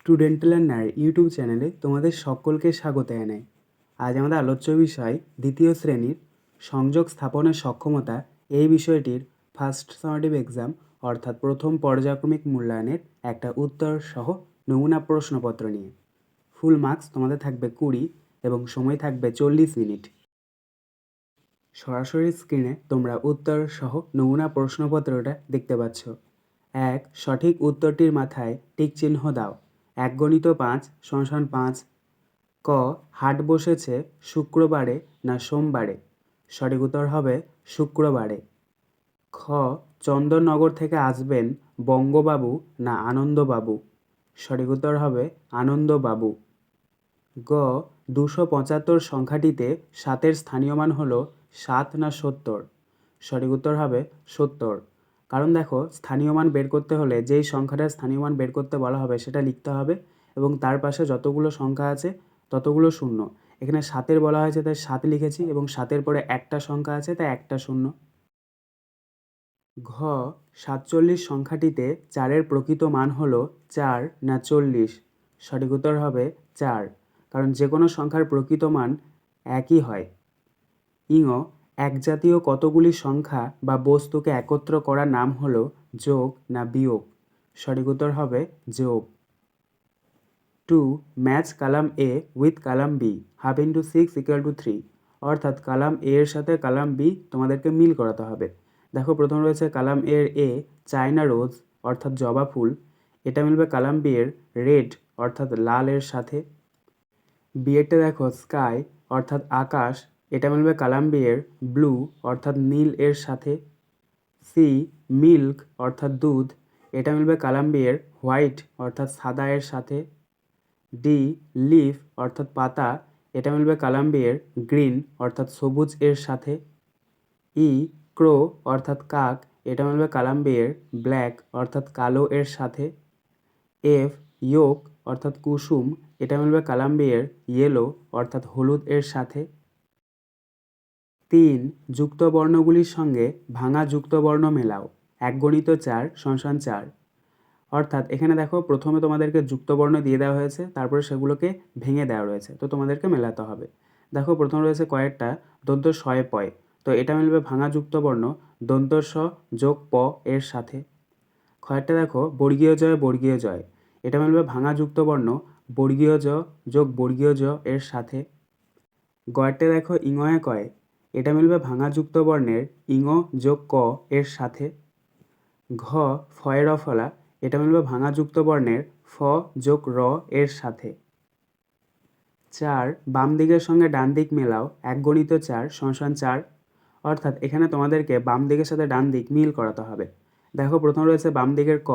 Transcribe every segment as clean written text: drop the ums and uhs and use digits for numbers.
Student learner YouTube চ্যানেলে তোমাদের সকলকে স্বাগত জানাই। আজ আমাদের আলোচ্য বিষয় দ্বিতীয় শ্রেণীর সংযোগ স্থাপনের সক্ষমতা এই বিষয়টির ফার্স্ট সামেটিভ এক্সাম অর্থাৎ প্রথম পর্যায়ক্রমিক মূল্যায়নের একটা উত্তর সহ নমুনা প্রশ্নপত্র নিয়ে। ফুল মার্কস তোমাদের থাকবে 20 এবং সময় থাকবে 40 মিনিট। সরাসরি স্ক্রিনে তোমরা উত্তর সহ নমুনা প্রশ্নপত্রটা দেখতে পাচ্ছ। 1. সঠিক উত্তরটির মাথায় টিক চিহ্ন দাও। 1 × 5 = 5। ক. হাট বসেছে শুক্রবারে না সোমবারে? সঠিক উত্তর হবে শুক্রবারে। খ. চন্দননগর থেকে আসবেন বঙ্গবাবু না আনন্দবাবু? সঠিক উত্তর হবে আনন্দবাবু। গ. 275 সংখ্যাটিতে 7-এর স্থানীয় মান হলো 7 না 70? সঠিক উত্তর হবে 70। কারণ দেখো, স্থানীয় মান বের করতে হলে যেই সংখ্যাটার স্থানীয় মান বের করতে বলা হবে সেটা লিখতে হবে এবং তার পাশে যতগুলো সংখ্যা আছে ততগুলো শূন্য। এখানে 7-এর বলা হয়েছে তাই 7 লিখেছি এবং 7-এর পরে একটা সংখ্যা আছে তাই একটা শূন্য। ঘ. 47 সংখ্যাটিতে 4-এর প্রকৃত মান হলো 4 না 40? সঠিক উত্তর হবে 4, কারণ যে কোনো সংখ্যার প্রকৃত মান একই হয়। ইঙ. একজাতীয় কতগুলি সংখ্যা বা বস্তুকে একত্র করার নাম হলো যোগ না বিয়োগ? সঠিক উত্তর হবে যোগ। 2. Match column A with column B 1/2 × 6 = 3। অর্থাৎ কালাম এ এর সাথে কালাম বি তোমাদেরকে মিল করাতে হবে। দেখো, প্রথম রয়েছে কালাম এর এ চায়না রোজ অর্থাৎ জবা ফুল, এটা মিলবে কালাম বি এর রেড অর্থাৎ লাল এর সাথে। বি এরটা দেখো স্কাই অর্থাৎ আকাশ, এটা মিলবে কালাম বি এর ব্লু অর্থাৎ নীল এর সাথে। সি. মিল্ক অর্থাৎ দুধ, এটা মিলবে কালাম বি এর হোয়াইট অর্থাৎ সাদা এর সাথে। ডি. লিফ অর্থাৎ পাতা, এটা মিলবে কালাম বি এর গ্রিন অর্থাৎ সবুজ এর সাথে। ই. ক্রো অর্থাৎ কাক, এটা মিলবে কালাম বি এর ব্ল্যাক অর্থাৎ কালো এর সাথে। এফ. ইয়োক অর্থাৎ কুসুম, এটা মিলবে কালাম বি এর ইয়েলো অর্থাৎ হলুদ এর সাথে। 3. যুক্ত বর্ণগুলির সঙ্গে ভাঙা যুক্ত বর্ণ মেলাও। 1 × 4 = 4। অর্থাৎ এখানে দেখো, প্রথমে তোমাদেরকে যুক্তবর্ণ দিয়ে দেওয়া হয়েছে, তারপরে সেগুলোকে ভেঙে দেওয়া রয়েছে, তো তোমাদেরকে মেলাতে হবে। দেখো, প্রথম রয়েছে কয়েকটা দন্ত শয়ে পয়, তো এটা মিলবে ভাঙা যুক্তবর্ণ দন্ত স যোগ প এর সাথে। কয়েকটা দেখো বর্গীয় জয় বর্গীয় জয়, এটা মিলবে ভাঙা যুক্তবর্ণ বর্গীয় জ যোগ বর্গীয় জ এর সাথে। গয়েরটা দেখো ইঙয়ে কয়, এটা মিলবে ভাঙা যুক্তবর্ণের ইঙ যোগ ক এর সাথে। ঘ. ফয়ের রফলা, এটা মিলবে ভাঙা যুক্ত বর্ণের ফ যোগ র এর সাথে। 4. বাম দিকের সঙ্গে ডান দিক মেলাও। 1 × 4 = 4। অর্থাৎ এখানে তোমাদেরকে বাম দিকের সাথে ডান দিক মিল করাতে হবে। দেখো, প্রথম রয়েছে বাম দিকের ক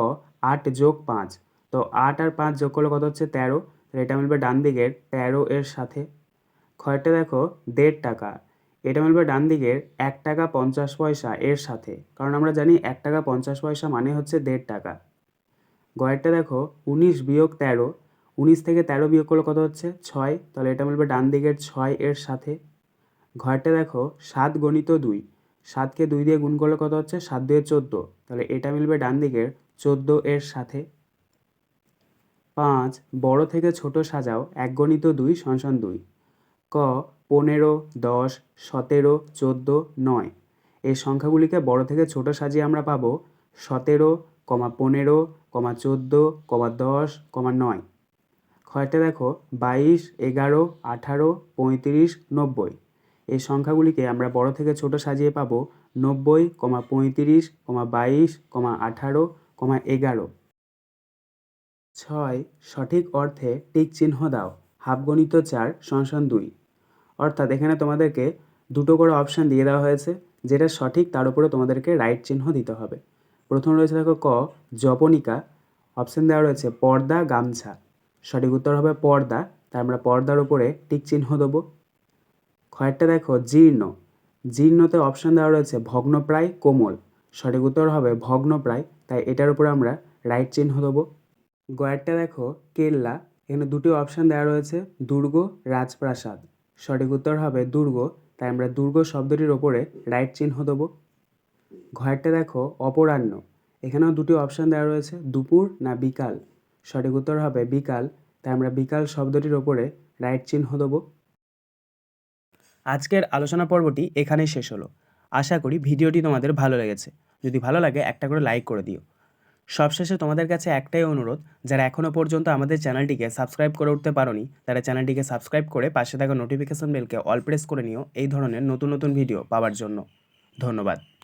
8 যোগ 5, তো 8 আর 5 যোগ করলে কত হচ্ছে 13, তাহলে এটা মিলবে ডান দিকের 13 এর সাথে। খয়েরটা দেখো 1.5 টাকা, এটা মিলবে ডান দিকের 1 টাকা 50 পয়সা এর সাথে, কারণ আমরা জানি 1 টাকা 50 পয়সা মানে হচ্ছে 1.5 টাকা। গয়েরটা দেখো 19 বিয়োগ 13, 19 থেকে 13 বিয়োগ করলে কত হচ্ছে 6, তাহলে এটা মিলবে ডান দিকের 6 এর সাথে। ঘরটা দেখো 7 × 2, 7কে 2 দিয়ে গুণ করলে কত হচ্ছে 7 × 2 = 14, তাহলে এটা মিলবে ডান দিকের 14 এর সাথে। 5. বড় থেকে ছোট সাজাও। 1 × 2 = 2। ক. 15, 10, 17, 14, 9। এই সংখ্যাগুলিকে বড় থেকে ছোট সাজিয়ে আমরা পাবো 17, 15, 14, 10, 9। খয়েরটা দেখো 22, 11, 18, 35, 90। এই সংখ্যাগুলিকে আমরা বড় থেকে ছোট সাজিয়ে পাবো 90, 35, 22, 18, 11। 6. সঠিক অর্থে টিক চিহ্ন দাও। 1/2 × 4 = 2। অর্থাৎ এখানে তোমাদেরকে দুটো করে অপশান দিয়ে দেওয়া হয়েছে, যেটা সঠিক তার উপরে তোমাদেরকে রাইট চিহ্ন দিতে হবে। প্রথম রয়েছে দেখো ক জবনিকা, অপশান দেওয়া রয়েছে পর্দা গামছা, সঠিক উত্তর হবে পর্দা, তাই আমরা পর্দার উপরে টিক চিহ্ন দেবো। খয়েরটা দেখো জীর্ণ, জীর্ণতে অপশান দেওয়া রয়েছে ভগ্নপ্রায় কোমল, সঠিক উত্তর হবে ভগ্নপ্রায়, তাই এটার উপরে আমরা রাইট চিহ্ন দেবো। গয়েরটা দেখো কেল্লা, এখানে দুটি অপশান দেওয়া রয়েছে দুর্গ রাজপ্রাসাদ, সঠিক উত্তর হবে দুর্গ, তাই আমরা দুর্গ শব্দটির ওপরে রাইট চিহ্ন দেবো। ঘয়েরটা দেখো অপরাহ্ন, এখানেও দুটি অপশান দেওয়া রয়েছে দুপুর না বিকাল, সঠিক উত্তর হবে বিকাল। তাই আমরা বিকাল শব্দটির ওপরে রাইট চিহ্ন দেবো। আজকের আলোচনা পর্বটি এখানেই শেষ হলো। আশা করি ভিডিওটি তোমাদের ভালো লেগেছে। যদি ভালো লাগে একটা করে লাইক করে দিও। সবশেষে তোমাদের কাছে একটাই অনুরোধ, যারা এখনও পর্যন্ত আমাদের চ্যানেলটিকে সাবস্ক্রাইব করে উঠতে পারোনি তারা চ্যানেলটিকে সাবস্ক্রাইব করে পাশে থাকা নোটিফিকেশন বেলকে অল প্রেস করে নিও এই ধরনের নতুন নতুন ভিডিও পাওয়ার জন্য। ধন্যবাদ।